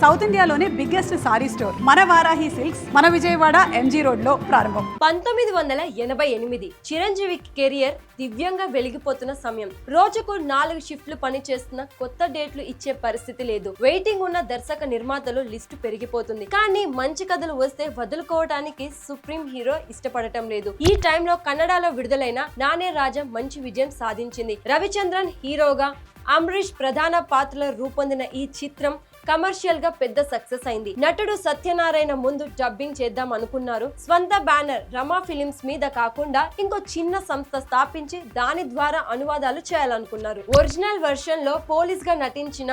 South ఇండియాలోనే biggest sorry store మన Varahi silks మన విజయవాడ ఎంజీ రోడ్ లో ప్రారంభం. 1988 చిరంజీవి కెరియర్ దివ్యంగా వెలిగిపోతున్న సమయం. రోజుకు 4 షిఫ్ట్లు పనిచేస్తున్న, కొత్త డేట్లు ఇచ్చే పరిస్థితి లేదు. వెయిటింగ్ ఉన్న దర్శక నిర్మాతలు లిస్టు పెరిగిపోతుంది. కానీ మంచి కథలు వస్తే వదులుకోవడానికి సుప్రీం హీరో ఇష్టపడటం లేదు. ఈ టైంలో కన్నడలో విడుదలైన నానే రాజా మంచి విజయం సాధించింది. రవిచంద్రన్ హీరోగా, అంబరీష్ ప్రధాన పాత్రలో రూపొందిన ఈ చిత్రం కమర్షియల్ గా పెద్ద సక్సెస్ అయింది. నటుడు సత్యనారాయణ ముందు డబ్బింగ్ చేద్దాం అనుకున్నారు. స్వంత బ్యానర్ రమా ఫిలిమ్స్ మీద కాకుండా ఇంకో చిన్న సంస్థ స్థాపించి దాని ద్వారా అనువాదాలు చేయాలనుకున్నారు. ఒరిజినల్ వర్షన్ లో పోలీస్ గా నటించిన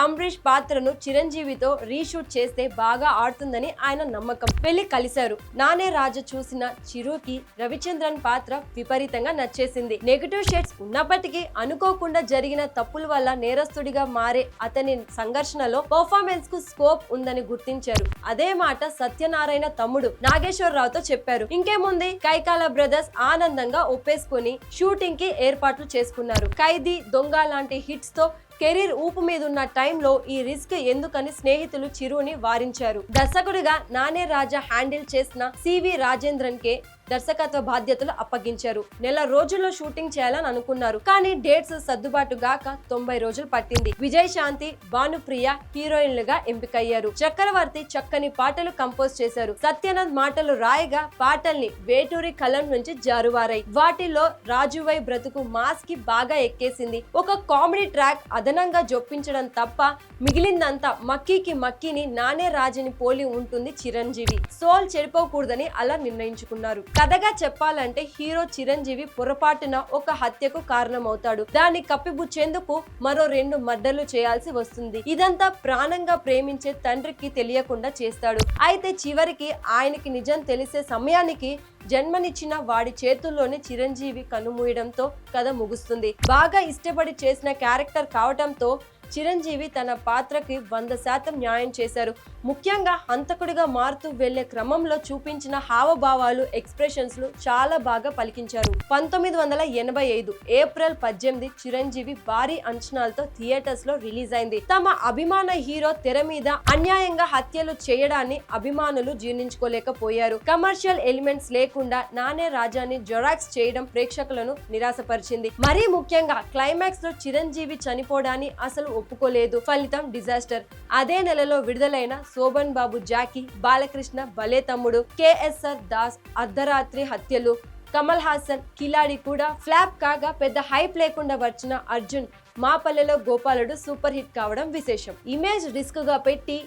అంబరీష్ పాత్రను చిరంజీవితో రీషూట్ చేస్తే బాగా ఆడుతుందని ఆయన నమ్మకం. వెళ్లి కలిశారు. నానే రాజా చూసిన చిరుకి రవిచంద్రన్ పాత్ర విపరీతంగా నచ్చేసింది. నెగటివ్ షేడ్స్ ఉన్నప్పటికీ అనుకోకుండా జరిగిన తప్పుల వల్ల నేరస్తుడిగా మారే అతని సంఘర్షణలో పర్ఫార్మెన్స్ కు స్కోప్ ఉందని గుర్తించారు. అదే మాట సత్యనారాయణ తమ్ముడు నాగేశ్వరరావుతో చెప్పారు. ఇంకేముంది, కైకాల బ్రదర్స్ ఆనందంగా ఒప్పేసుకుని షూటింగ్ కి ఏర్పాట్లు చేసుకున్నారు. ఖైదీ, దొంగ లాంటి హిట్స్ తో కెరీర్ ఊపు మీద ఉన్న టైంలో ఈ రిస్క్ ఎందుకని స్నేహితులు చిరుని వారించారు. దర్శకుడిగా నానే రాజా హ్యాండిల్ చేసిన సివి రాజేంద్రన్ కే దర్శకత్వ బాధ్యతలు అప్పగించారు. నెల రోజుల్లో షూటింగ్ చేయాలని అనుకున్నారు. కానీ డేట్స్ సర్దుబాటు గాక 90 రోజులు పట్టింది. విజయ్ శాంతి, భానుప్రియ హీరోయిన్లుగా ఎంపికయ్యారు. చక్రవర్తి చక్కని పాటలు కంపోజ్ చేశారు. సత్యనాథ్ మాటలు రాయగా పాటల్ని వేటూరి కలం నుంచి జారువారాయి. వాటిలో రాజువై బ్రతుకు మాస్ కి బాగా ఎక్కేసింది. ఒక కామెడీ ట్రాక్ అదనంగా జొప్పించడం తప్ప మిగిలిందంతా మక్కీని నానే రాజుని పోలి ఉంటుంది చిరంజీవి. సోల్ చెడిపోకూడదని అలా నిర్ణయించుకున్నారు. కథగా చెప్పాలంటే హీరో చిరంజీవి పొరపాటున ఒక హత్యకు కారణమవుతాడు. దాన్ని కప్పిపుచ్చేందుకు మరో 2 మర్డర్లు చేయాల్సి వస్తుంది. ఇదంతా ప్రాణంగా ప్రేమించే తండ్రికి తెలియకుండా చేస్తాడు. అయితే చివరికి ఆయనకి నిజం తెలిసే సమయానికి జన్మనిచ్చిన వాడి చేతుల్లోనే చిరంజీవి కన్నుమూయడంతో కథ ముగుస్తుంది. బాగా ఇష్టపడి చేసిన క్యారెక్టర్ కావటంతో చిరంజీవి తన పాత్రకి 100% న్యాయం చేశారు. ముఖ్యంగా హంతకుడిగా మారుతూ వెళ్లే క్రమంలో చూపించిన హావభావాలు, ఎక్స్ప్రెషన్స్ చాలా బాగా పలికించారు. 1985 ఏప్రిల్ 18 చిరంజీవి భారీ అంచనాలతో థియేటర్స్ లో రిలీజ్ అయింది. తమ అభిమాన హీరో తెర మీద అన్యాయంగా హత్యలు చేయడాన్ని అభిమానులు జీర్ణించుకోలేకపోయారు. కమర్షియల్ ఎలిమెంట్స్ లేకుండా నానే రాజాని జొరాక్స్ చేయడం ప్రేక్షకులను నిరాశపరిచింది. మరీ ముఖ్యంగా క్లైమాక్స్ లో చిరంజీవి చనిపోవడాన్ని అసలు ఒప్పుకోలేదు. ఫలితం డిజాస్టర్. అదే నెలలో విడుదలైన శోభన్ బాబు జాకీ, బాలకృష్ణ భలే తమ్ముడు, కేఎస్ఆర్ దాస్ అర్ధరాత్రి హత్యలు, కమల్ హాసన్ కిలాడి కూడా ఫ్లాప్ కాగా పెద్ద హైప్ లేకుండా వచ్చిన అర్జున్ మా పల్లెలో గోపాలుడు సూపర్ హిట్ కావడం విశేషం. ఇమేజ్ రిస్క్ గా పెట్టి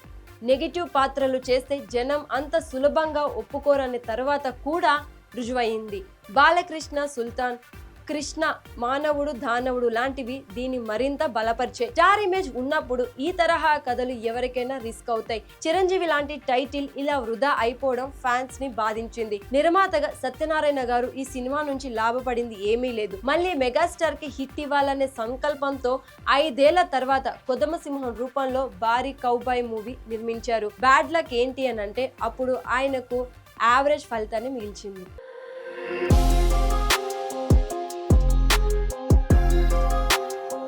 నెగిటివ్ పాత్రలు చేస్తే జనం అంత సులభంగా ఒప్పుకోరని తర్వాత కూడా రుజువయింది. బాలకృష్ణ సుల్తాన్, కృష్ణ మానవుడు దానవుడు లాంటివి దీన్ని మరింత బలపరిచే. స్టార్ ఇమేజ్ ఉన్నప్పుడు ఈ తరహా కథలు ఎవరికైనా రిస్క్ అవుతాయి. చిరంజీవి లాంటి టైటిల్ ఇలా వృధా అయిపోవడం ఫ్యాన్స్ ని బాధించింది. నిర్మాతగా సత్యనారాయణ గారు ఈ సినిమా నుంచి లాభపడింది ఏమీ లేదు. మళ్ళీ మెగాస్టార్ కి హిట్ ఇవ్వాలనే సంకల్పంతో 5 ఏళ్ల తర్వాత కొదమసింహం రూపంలో భారీ కౌబాయ్ మూవీ నిర్మించారు. బ్యాడ్ లక్ ఏంటి అనంటే అప్పుడు ఆయనకు యావరేజ్ ఫలితాన్ని మిగిల్చింది.